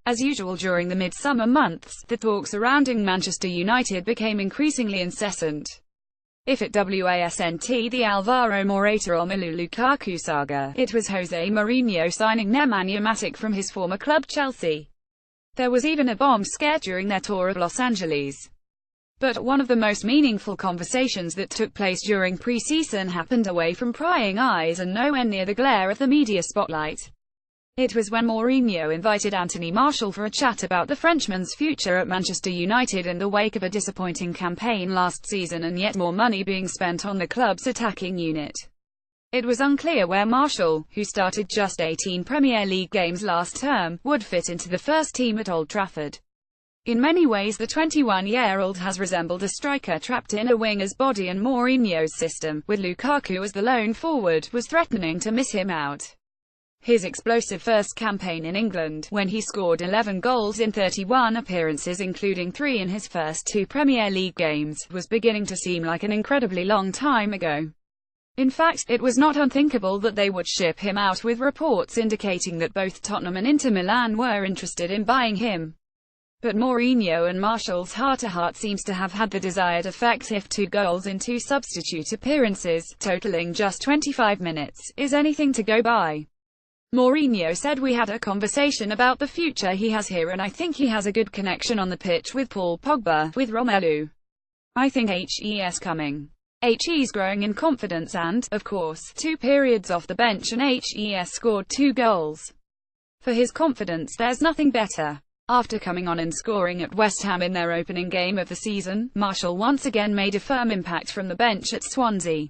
As usual during the midsummer months, the talk surrounding Manchester United became increasingly incessant. If it wasn't the Alvaro Morata Romelu Lukaku saga, it was Jose Mourinho signing Nemanja Matic from his former club Chelsea. There was even a bomb scare during their tour of Los Angeles. But one of the most meaningful conversations that took place during pre-season happened away from prying eyes and nowhere near the glare of the media spotlight. It was when Mourinho invited Anthony Martial for a chat about the Frenchman's future at Manchester United in the wake of a disappointing campaign last season and yet more money being spent on the club's attacking unit. It was unclear where Martial, who started just 18 Premier League games last term, would fit into the first team at Old Trafford. In many ways the 21-year-old has resembled a striker trapped in a winger's body, and Mourinho's system, with Lukaku as the lone forward, was threatening to miss him out. His explosive first campaign in England, when he scored 11 goals in 31 appearances including 3 in his first 2 Premier League games, was beginning to seem like an incredibly long time ago. In fact, it was not unthinkable that they would ship him out, with reports indicating that both Tottenham and Inter Milan were interested in buying him. But Mourinho and Martial's heart-to-heart seems to have had the desired effect. If 2 goals in 2 substitute appearances, totaling just 25 minutes, is anything to go by. Mourinho said, "We had a conversation about the future he has here, and I think he has a good connection on the pitch with Paul Pogba, with Romelu. I think he's coming. He's growing in confidence and, of course, 2 periods off the bench and he's scored 2 goals. For his confidence there's nothing better." After coming on and scoring at West Ham in their opening game of the season, Martial once again made a firm impact from the bench at Swansea.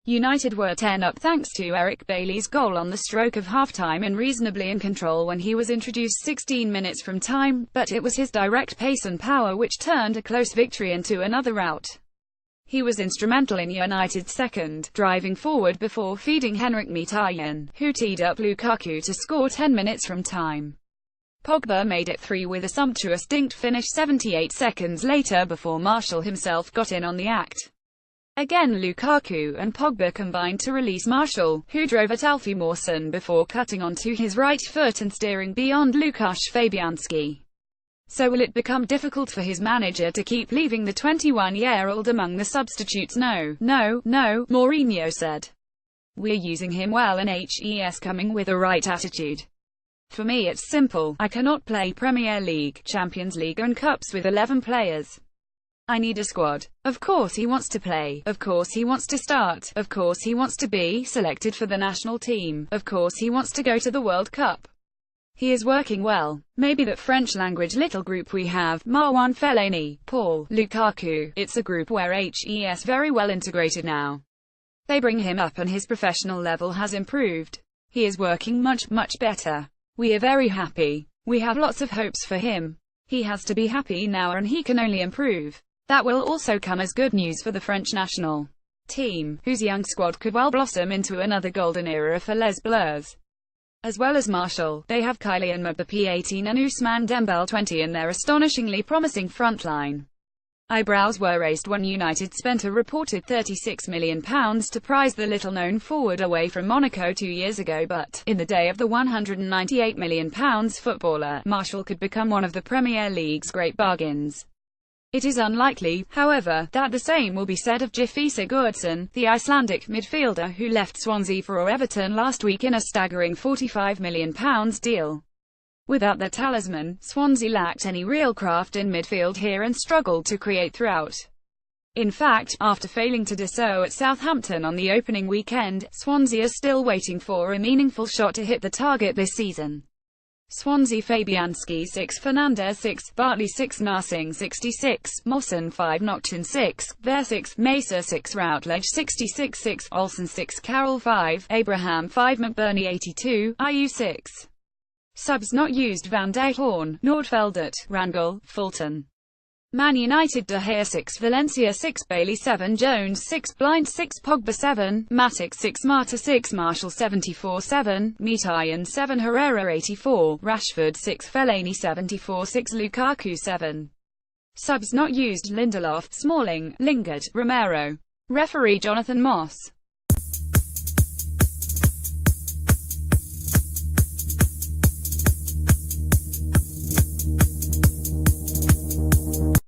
United were 10 up thanks to Eric Bailly's goal on the stroke of half-time and reasonably in control when he was introduced 16 minutes from time, but it was his direct pace and power which turned a close victory into another rout. He was instrumental in United's second, driving forward before feeding Henrik Mkhitaryan, who teed up Lukaku to score 10 minutes from time. Pogba made it 3 with a sumptuous dinked finish 78 seconds later before Martial himself got in on the act. Again Lukaku and Pogba combined to release Martial, who drove at Alfie Mawson before cutting onto his right foot and steering beyond Łukasz Fabianski. So will it become difficult for his manager to keep leaving the 21-year-old among the substitutes? No, Mourinho said. We're using him well and he's coming with the right attitude. For me it's simple, I cannot play Premier League, Champions League and Cups with 11 players. I need a squad. Of course he wants to play, of course he wants to start, of course he wants to be selected for the national team, of course he wants to go to the World Cup. He is working well. Maybe that French-language little group we have, Marwan Fellaini, Paul, Lukaku, it's a group where he's very well integrated now. They bring him up and his professional level has improved. He is working much better. We are very happy. We have lots of hopes for him. He has to be happy now and he can only improve. That will also come as good news for the French national team, whose young squad could well blossom into another golden era for Les Bleus. As well as Martial, they have Kylian Mbappé 18 and Ousmane Dembele 20 in their astonishingly promising front line. Eyebrows were raised when United spent a reported £36 million to prize the little-known forward away from Monaco 2 years ago, but, in the day of the £198 million footballer, Martial could become one of the Premier League's great bargains. It is unlikely, however, that the same will be said of Gylfi Sigurdsson, the Icelandic midfielder who left Swansea for Everton last week in a staggering £45 million deal. Without their talisman, Swansea lacked any real craft in midfield here and struggled to create throughout. In fact, after failing to do so at Southampton on the opening weekend, Swansea are still waiting for a meaningful shot to hit the target this season. Swansea: Fabianski 6, Fernandez 6, Bartley 6, Narsing 66, Mawson 5, Nochin 6, Ver 6, Mesa 6, Routledge 66 6, Olsen 6, Carroll 5, Abraham 5, McBurney 82, IU 6. Subs not used: Van de Hoorn, Nordfeldt, Rangel, Fulton. Man United: De Gea 6, Valencia 6, Bailey 7, Jones 6, Blind 6, Pogba 7, Matic 6, Mata 6, Martial 74 7, Mkhitaryan 7, Herrera 84, Rashford 6, Fellaini 74 6, Lukaku 7. Subs not used: Lindelof, Smalling, Lingard, Romero. Referee Jonathan Moss.